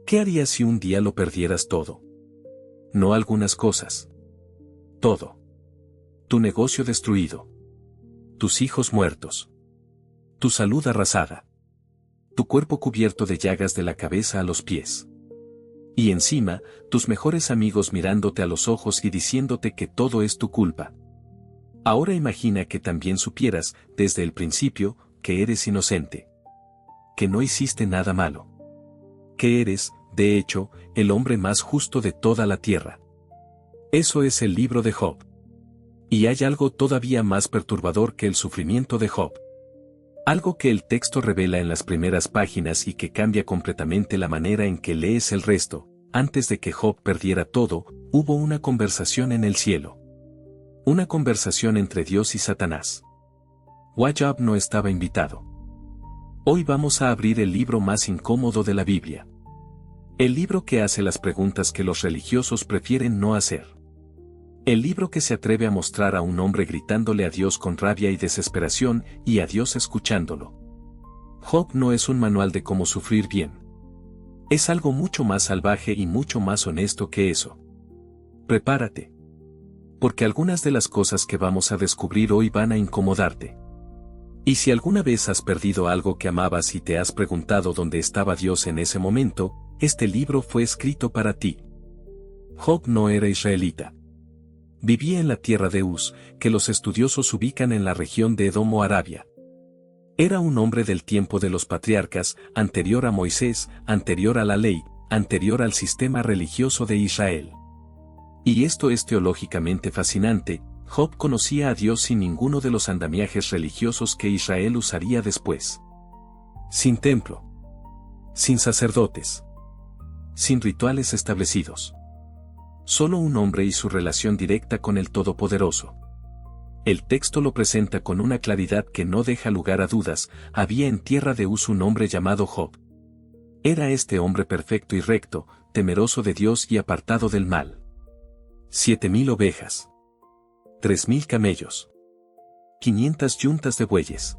¿Qué harías si un día lo perdieras todo? No algunas cosas. Todo. Tu negocio destruido. Tus hijos muertos. Tu salud arrasada. Tu cuerpo cubierto de llagas de la cabeza a los pies. Y encima, tus mejores amigos mirándote a los ojos y diciéndote que todo es tu culpa. Ahora imagina que también supieras, desde el principio, que eres inocente. Que no hiciste nada malo. Que eres, de hecho, el hombre más justo de toda la tierra. Eso es el libro de Job. Y hay algo todavía más perturbador que el sufrimiento de Job. Algo que el texto revela en las primeras páginas y que cambia completamente la manera en que lees el resto. Antes de que Job perdiera todo, hubo una conversación en el cielo. Una conversación entre Dios y Satanás. Job no estaba invitado. Hoy vamos a abrir el libro más incómodo de la Biblia. El libro que hace las preguntas que los religiosos prefieren no hacer. El libro que se atreve a mostrar a un hombre gritándole a Dios con rabia y desesperación y a Dios escuchándolo. Job no es un manual de cómo sufrir bien. Es algo mucho más salvaje y mucho más honesto que eso. Prepárate. Porque algunas de las cosas que vamos a descubrir hoy van a incomodarte. Y si alguna vez has perdido algo que amabas y te has preguntado dónde estaba Dios en ese momento, este libro fue escrito para ti. Job no era israelita. Vivía en la tierra de Uz, que los estudiosos ubican en la región de Edom o Arabia. Era un hombre del tiempo de los patriarcas, anterior a Moisés, anterior a la ley, anterior al sistema religioso de Israel. Y esto es teológicamente fascinante. Job conocía a Dios sin ninguno de los andamiajes religiosos que Israel usaría después. Sin templo. Sin sacerdotes. Sin rituales establecidos. Solo un hombre y su relación directa con el Todopoderoso. El texto lo presenta con una claridad que no deja lugar a dudas. Había en tierra de Uz un hombre llamado Job. Era este hombre perfecto y recto, temeroso de Dios y apartado del mal. 7,000 ovejas. 3,000 camellos. 500 yuntas de bueyes.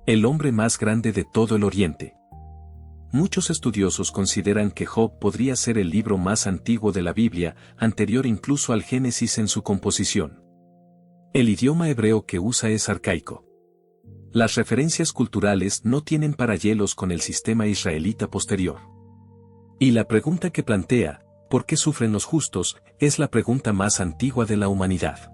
El hombre más grande de todo el Oriente. Muchos estudiosos consideran que Job podría ser el libro más antiguo de la Biblia, anterior incluso al Génesis en su composición. El idioma hebreo que usa es arcaico. Las referencias culturales no tienen paralelos con el sistema israelita posterior. Y la pregunta que plantea, ¿por qué sufren los justos?, es la pregunta más antigua de la humanidad.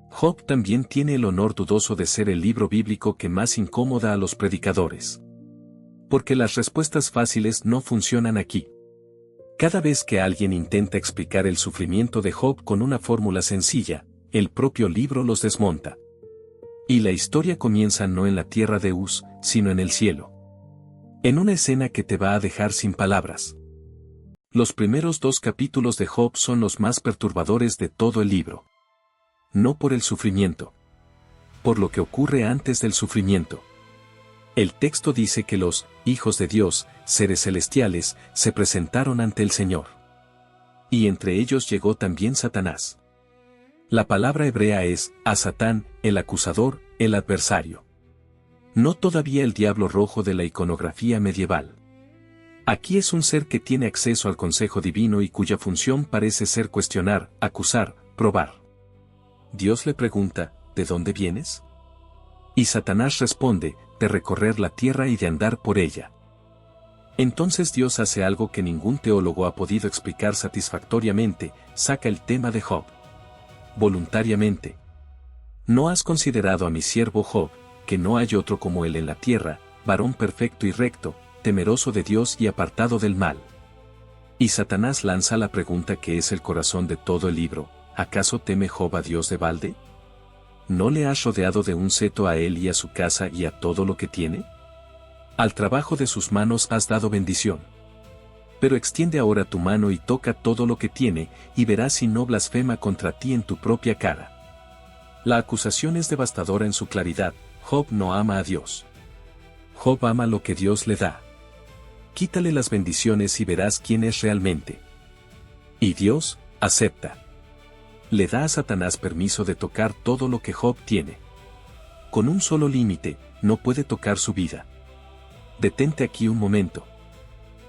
Job también tiene el honor dudoso de ser el libro bíblico que más incomoda a los predicadores. Porque las respuestas fáciles no funcionan aquí. Cada vez que alguien intenta explicar el sufrimiento de Job con una fórmula sencilla, el propio libro los desmonta. Y la historia comienza no en la tierra de Uz, sino en el cielo. En una escena que te va a dejar sin palabras. Los primeros 2 capítulos de Job son los más perturbadores de todo el libro. No por el sufrimiento. Por lo que ocurre antes del sufrimiento. El texto dice que los hijos de Dios, seres celestiales, se presentaron ante el Señor. Y entre ellos llegó también Satanás. La palabra hebrea es, a Satán, el acusador, el adversario. No todavía el diablo rojo de la iconografía medieval. Aquí es un ser que tiene acceso al consejo divino y cuya función parece ser cuestionar, acusar, probar. Dios le pregunta, ¿de dónde vienes? Y Satanás responde, de recorrer la tierra y de andar por ella. Entonces Dios hace algo que ningún teólogo ha podido explicar satisfactoriamente, saca el tema de Job. Voluntariamente. ¿No has considerado a mi siervo Job, que no hay otro como él en la tierra, varón perfecto y recto, temeroso de Dios y apartado del mal? Y Satanás lanza la pregunta que es el corazón de todo el libro, ¿acaso teme Job a Dios de balde? ¿No le has rodeado de un seto a él y a su casa y a todo lo que tiene? Al trabajo de sus manos has dado bendición. Pero extiende ahora tu mano y toca todo lo que tiene, y verás si no blasfema contra ti en tu propia cara. La acusación es devastadora en su claridad. Job no ama a Dios. Job ama lo que Dios le da. Quítale las bendiciones y verás quién es realmente. Y Dios acepta. Le da a Satanás permiso de tocar todo lo que Job tiene. Con un solo límite, no puede tocar su vida. Detente aquí un momento.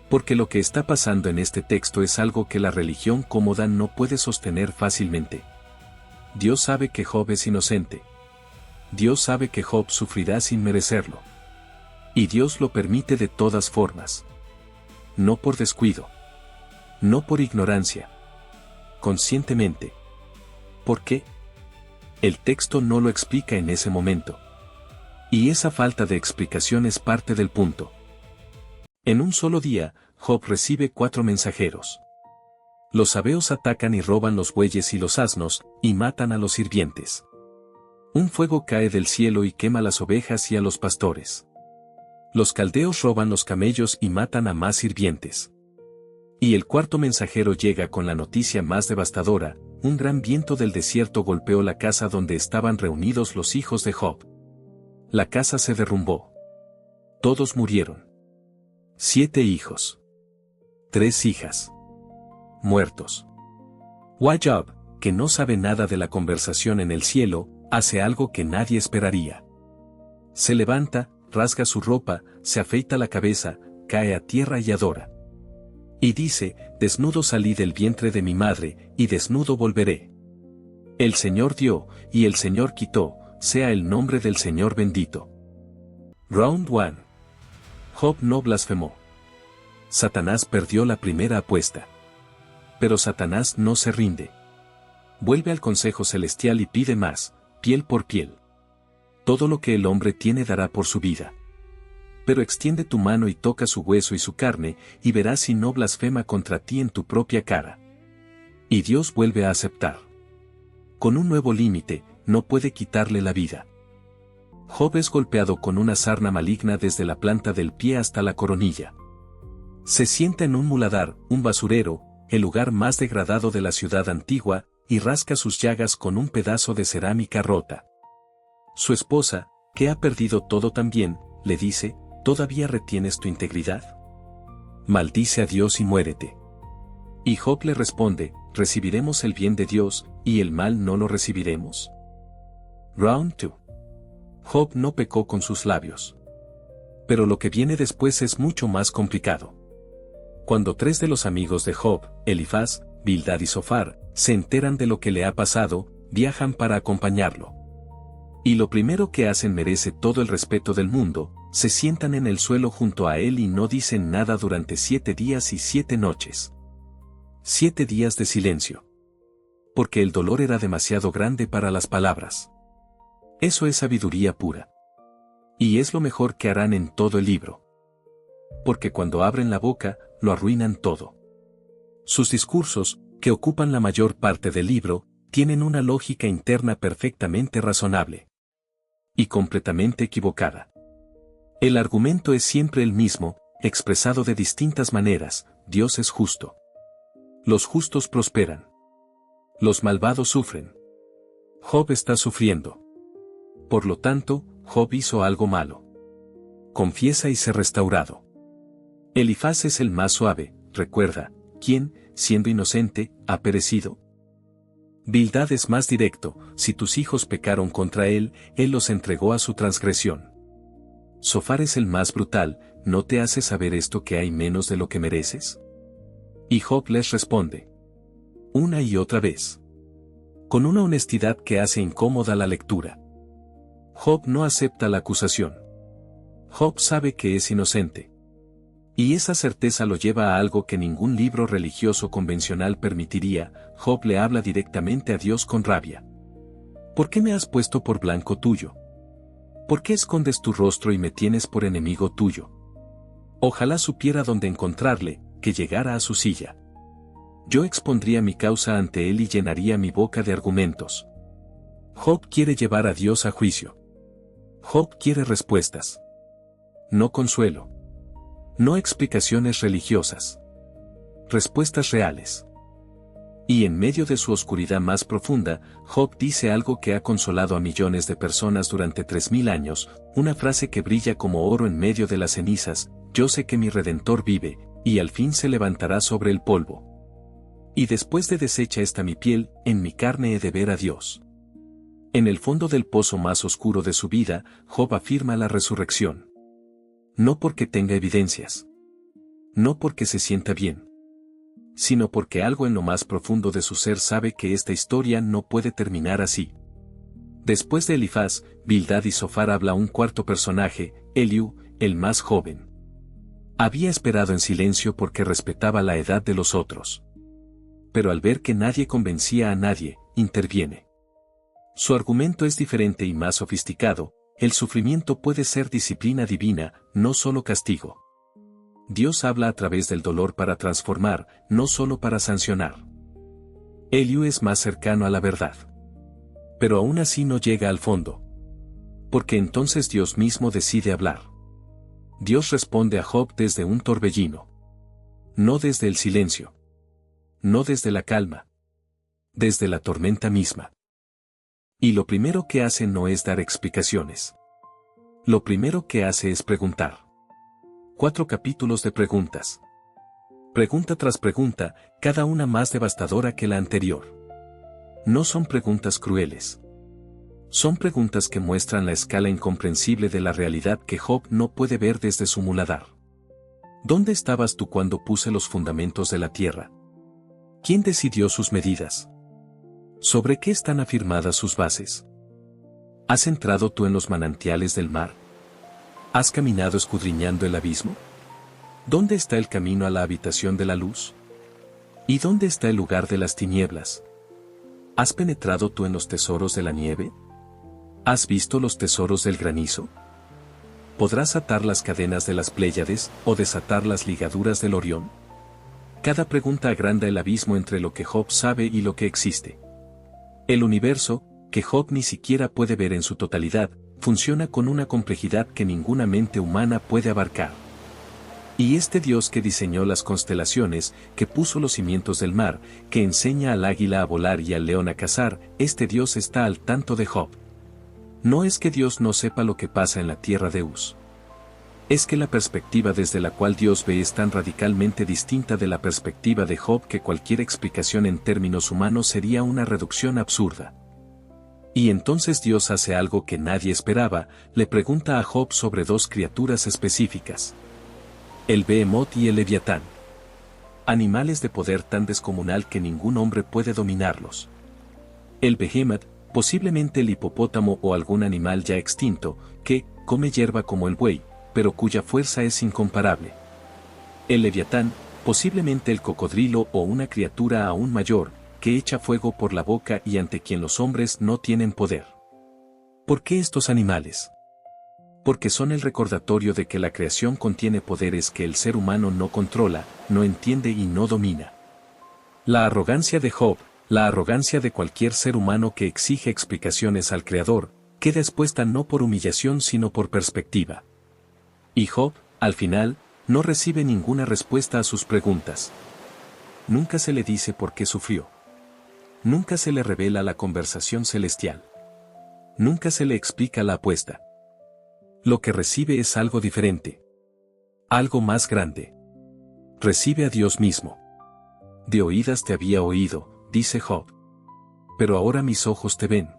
Porque lo que está pasando en este texto es algo que la religión cómoda no puede sostener fácilmente. Dios sabe que Job es inocente. Dios sabe que Job sufrirá sin merecerlo. Y Dios lo permite de todas formas. No por descuido. No por ignorancia. Conscientemente. ¿Por qué? El texto no lo explica en ese momento. Y esa falta de explicación es parte del punto. En un solo día, Job recibe 4 mensajeros. Los sabeos atacan y roban los bueyes y los asnos, y matan a los sirvientes. Un fuego cae del cielo y quema las ovejas y a los pastores. Los caldeos roban los camellos y matan a más sirvientes. Y el 4º mensajero llega con la noticia más devastadora: un gran viento del desierto golpeó la casa donde estaban reunidos los hijos de Job. La casa se derrumbó. Todos murieron. 7 hijos. 3 hijas. Muertos. Job, que no sabe nada de la conversación en el cielo, hace algo que nadie esperaría. Se levanta, rasga su ropa, se afeita la cabeza, cae a tierra y adora. Y dice: desnudo salí del vientre de mi madre, y desnudo volveré. El Señor dio, y el Señor quitó, sea el nombre del Señor bendito. Round 1. Job no blasfemó. Satanás perdió la primera apuesta. Pero Satanás no se rinde. Vuelve al consejo celestial y pide más, piel por piel. Todo lo que el hombre tiene dará por su vida. Pero extiende tu mano y toca su hueso y su carne, y verás si no blasfema contra ti en tu propia cara. Y Dios vuelve a aceptar. Con un nuevo límite, no puede quitarle la vida. Job es golpeado con una sarna maligna desde la planta del pie hasta la coronilla. Se sienta en un muladar, un basurero, el lugar más degradado de la ciudad antigua, y rasca sus llagas con un pedazo de cerámica rota. Su esposa, que ha perdido todo también, le dice: ¿todavía retienes tu integridad? Maldice a Dios y muérete. Y Job le responde: ¿recibiremos el bien de Dios, y el mal no lo recibiremos? Round 2. Job no pecó con sus labios. Pero lo que viene después es mucho más complicado. Cuando 3 de los amigos de Job, Elifaz, Bildad y Zofar, se enteran de lo que le ha pasado, viajan para acompañarlo. Y lo primero que hacen merece todo el respeto del mundo: se sientan en el suelo junto a él y no dicen nada durante 7 días y 7 noches. 7 días de silencio. Porque el dolor era demasiado grande para las palabras. Eso es sabiduría pura. Y es lo mejor que harán en todo el libro. Porque cuando abren la boca, lo arruinan todo. Sus discursos, que ocupan la mayor parte del libro, tienen una lógica interna perfectamente razonable. Y completamente equivocada. El argumento es siempre el mismo, expresado de distintas maneras: Dios es justo. Los justos prosperan. Los malvados sufren. Job está sufriendo. Por lo tanto, Job hizo algo malo. Confiesa y sé restaurado. Elifaz es el más suave, recuerda, quien, siendo inocente, ha perecido. Bildad es más directo: si tus hijos pecaron contra él, él los entregó a su transgresión. Zofar es el más brutal: ¿no te hace saber esto que hay menos de lo que mereces? Y Job les responde. Una y otra vez. Con una honestidad que hace incómoda la lectura. Job no acepta la acusación. Job sabe que es inocente. Y esa certeza lo lleva a algo que ningún libro religioso convencional permitiría: Job le habla directamente a Dios con rabia. ¿Por qué me has puesto por blanco tuyo? ¿Por qué escondes tu rostro y me tienes por enemigo tuyo? Ojalá supiera dónde encontrarle, que llegara a su silla. Yo expondría mi causa ante él y llenaría mi boca de argumentos. Job quiere llevar a Dios a juicio. Job quiere respuestas. No consuelo. No explicaciones religiosas. Respuestas reales. Y en medio de su oscuridad más profunda, Job dice algo que ha consolado a millones de personas durante 3000 años, una frase que brilla como oro en medio de las cenizas: yo sé que mi Redentor vive, y al fin se levantará sobre el polvo. Y después de deshecha esta mi piel, en mi carne he de ver a Dios. En el fondo del pozo más oscuro de su vida, Job afirma la resurrección. No porque tenga evidencias. No porque se sienta bien, sino porque algo en lo más profundo de su ser sabe que esta historia no puede terminar así. Después de Elifaz, Bildad y Zofar habla un cuarto personaje, Eliú, el más joven. Había esperado en silencio porque respetaba la edad de los otros. Pero al ver que nadie convencía a nadie, interviene. Su argumento es diferente y más sofisticado: el sufrimiento puede ser disciplina divina, no solo castigo. Dios habla a través del dolor para transformar, no solo para sancionar. Eliú es más cercano a la verdad. Pero aún así no llega al fondo. Porque entonces Dios mismo decide hablar. Dios responde a Job desde un torbellino. No desde el silencio. No desde la calma. Desde la tormenta misma. Y lo primero que hace no es dar explicaciones. Lo primero que hace es preguntar. 4 capítulos de preguntas. Pregunta tras pregunta, cada una más devastadora que la anterior. No son preguntas crueles. Son preguntas que muestran la escala incomprensible de la realidad que Job no puede ver desde su muladar. ¿Dónde estabas tú cuando puse los fundamentos de la tierra? ¿Quién decidió sus medidas? ¿Sobre qué están afirmadas sus bases? ¿Has entrado tú en los manantiales del mar? ¿Has caminado escudriñando el abismo? ¿Dónde está el camino a la habitación de la luz? ¿Y dónde está el lugar de las tinieblas? ¿Has penetrado tú en los tesoros de la nieve? ¿Has visto los tesoros del granizo? ¿Podrás atar las cadenas de las Pléyades o desatar las ligaduras del Orión? Cada pregunta agranda el abismo entre lo que Job sabe y lo que existe. El universo, que Job ni siquiera puede ver en su totalidad, funciona con una complejidad que ninguna mente humana puede abarcar. Y este Dios que diseñó las constelaciones, que puso los cimientos del mar, que enseña al águila a volar y al león a cazar, este Dios está al tanto de Job. No es que Dios no sepa lo que pasa en la tierra de Uz. Es que la perspectiva desde la cual Dios ve es tan radicalmente distinta de la perspectiva de Job que cualquier explicación en términos humanos sería una reducción absurda. Y entonces Dios hace algo que nadie esperaba: le pregunta a Job sobre dos criaturas específicas. El Behemoth y el Leviatán. Animales de poder tan descomunal que ningún hombre puede dominarlos. El Behemoth, posiblemente el hipopótamo o algún animal ya extinto, que come hierba como el buey, pero cuya fuerza es incomparable. El Leviatán, posiblemente el cocodrilo o una criatura aún mayor, que echa fuego por la boca y ante quien los hombres no tienen poder. ¿Por qué estos animales? Porque son el recordatorio de que la creación contiene poderes que el ser humano no controla, no entiende y no domina. La arrogancia de Job, la arrogancia de cualquier ser humano que exige explicaciones al Creador, queda expuesta no por humillación sino por perspectiva. Y Job, al final, no recibe ninguna respuesta a sus preguntas. Nunca se le dice por qué sufrió. Nunca se le revela la conversación celestial. Nunca se le explica la apuesta. Lo que recibe es algo diferente. Algo más grande. Recibe a Dios mismo. De oídas te había oído, dice Job. Pero ahora mis ojos te ven.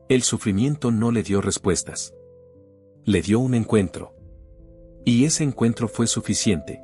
El sufrimiento no le dio respuestas. Le dio un encuentro. Y ese encuentro fue suficiente.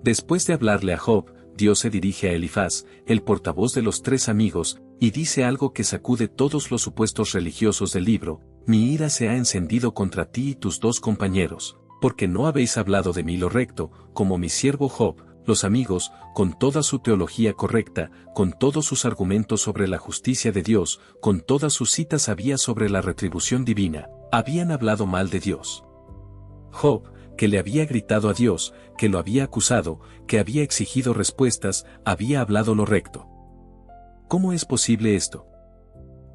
Después de hablarle a Job, Dios se dirige a Elifaz, el portavoz de los 3 amigos, y dice algo que sacude todos los supuestos religiosos del libro: mi ira se ha encendido contra ti y tus 2 compañeros, porque no habéis hablado de mí lo recto, como mi siervo Job. Los amigos, con toda su teología correcta, con todos sus argumentos sobre la justicia de Dios, con todas sus citas sabias sobre la retribución divina, habían hablado mal de Dios. Job, que le había gritado a Dios, que lo había acusado, que había exigido respuestas, había hablado lo recto. ¿Cómo es posible esto?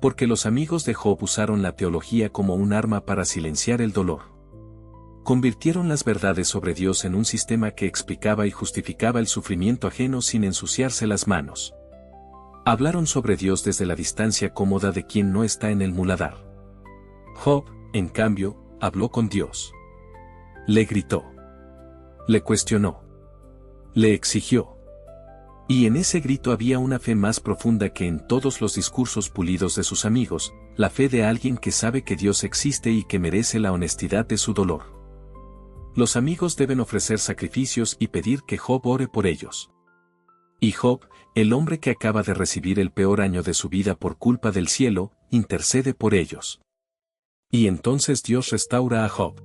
Porque los amigos de Job usaron la teología como un arma para silenciar el dolor. Convirtieron las verdades sobre Dios en un sistema que explicaba y justificaba el sufrimiento ajeno sin ensuciarse las manos. Hablaron sobre Dios desde la distancia cómoda de quien no está en el muladar. Job, en cambio, habló con Dios. Le gritó. Le cuestionó. Le exigió. Y en ese grito había una fe más profunda que en todos los discursos pulidos de sus amigos, la fe de alguien que sabe que Dios existe y que merece la honestidad de su dolor. Los amigos deben ofrecer sacrificios y pedir que Job ore por ellos. Y Job, el hombre que acaba de recibir el peor año de su vida por culpa del cielo, intercede por ellos. Y entonces Dios restaura a Job.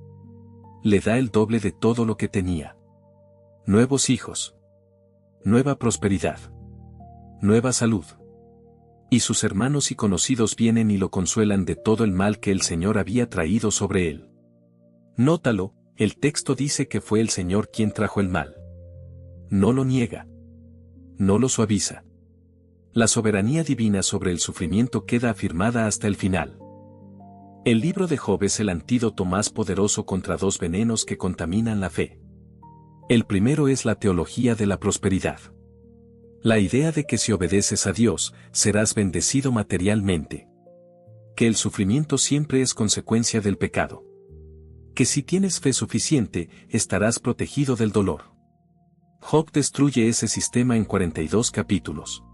Le da el doble de todo lo que tenía. Nuevos hijos. Nueva prosperidad. Nueva salud. Y sus hermanos y conocidos vienen y lo consuelan de todo el mal que el Señor había traído sobre él. Nótalo, el texto dice que fue el Señor quien trajo el mal. No lo niega. No lo suaviza. La soberanía divina sobre el sufrimiento queda afirmada hasta el final. El libro de Job es el antídoto más poderoso contra dos venenos que contaminan la fe. El primero es la teología de la prosperidad. La idea de que si obedeces a Dios, serás bendecido materialmente. Que el sufrimiento siempre es consecuencia del pecado. Que si tienes fe suficiente, estarás protegido del dolor. Job destruye ese sistema en 42 capítulos.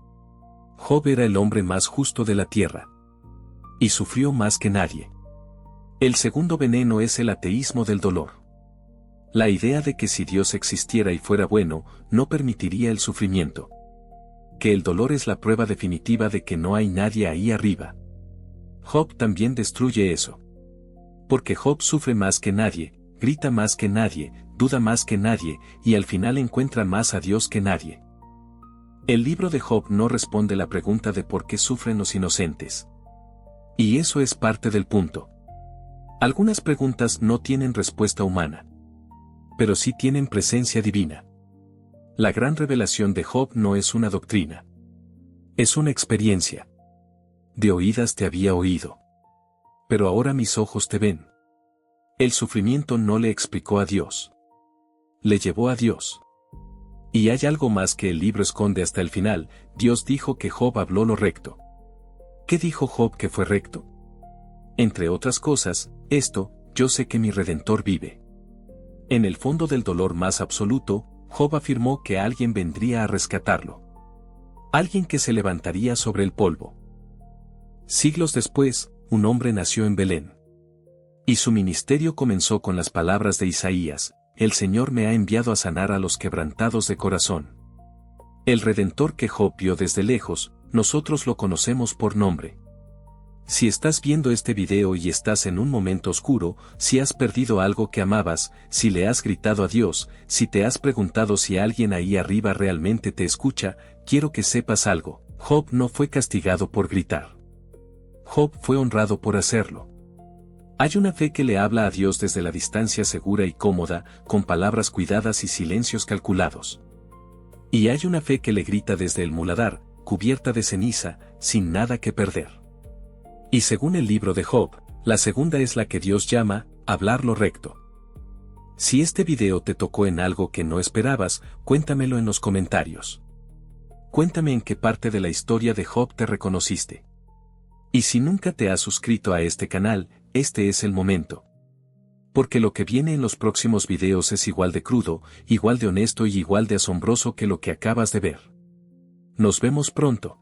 Job era el hombre más justo de la tierra. Y sufrió más que nadie. El segundo veneno es el ateísmo del dolor. La idea de que si Dios existiera y fuera bueno, no permitiría el sufrimiento. Que el dolor es la prueba definitiva de que no hay nadie ahí arriba. Job también destruye eso. Porque Job sufre más que nadie, grita más que nadie, duda más que nadie, y al final encuentra más a Dios que nadie. El libro de Job no responde la pregunta de por qué sufren los inocentes. Y eso es parte del punto. Algunas preguntas no tienen respuesta humana. Pero sí tienen presencia divina. La gran revelación de Job no es una doctrina. Es una experiencia. De oídas te había oído. Pero ahora mis ojos te ven. El sufrimiento no le explicó a Dios. Le llevó a Dios. Y hay algo más que el libro esconde hasta el final. Dios dijo que Job habló lo recto. ¿Qué dijo Job que fue recto? Entre otras cosas, esto, yo sé que mi Redentor vive. En el fondo del dolor más absoluto, Job afirmó que alguien vendría a rescatarlo. Alguien que se levantaría sobre el polvo. Siglos después, un hombre nació en Belén. Y su ministerio comenzó con las palabras de Isaías: el Señor me ha enviado a sanar a los quebrantados de corazón. El Redentor que Job vio desde lejos, nosotros lo conocemos por nombre. Si estás viendo este video y estás en un momento oscuro, si has perdido algo que amabas, si le has gritado a Dios, si te has preguntado si alguien ahí arriba realmente te escucha, quiero que sepas algo: Job no fue castigado por gritar. Job fue honrado por hacerlo. Hay una fe que le habla a Dios desde la distancia segura y cómoda, con palabras cuidadas y silencios calculados. Y hay una fe que le grita desde el muladar, cubierta de ceniza, sin nada que perder. Y según el libro de Job, la segunda es la que Dios llama hablar lo recto. Si este video te tocó en algo que no esperabas, cuéntamelo en los comentarios. Cuéntame en qué parte de la historia de Job te reconociste. Y si nunca te has suscrito a este canal, este es el momento. Porque lo que viene en los próximos videos es igual de crudo, igual de honesto y igual de asombroso que lo que acabas de ver. Nos vemos pronto.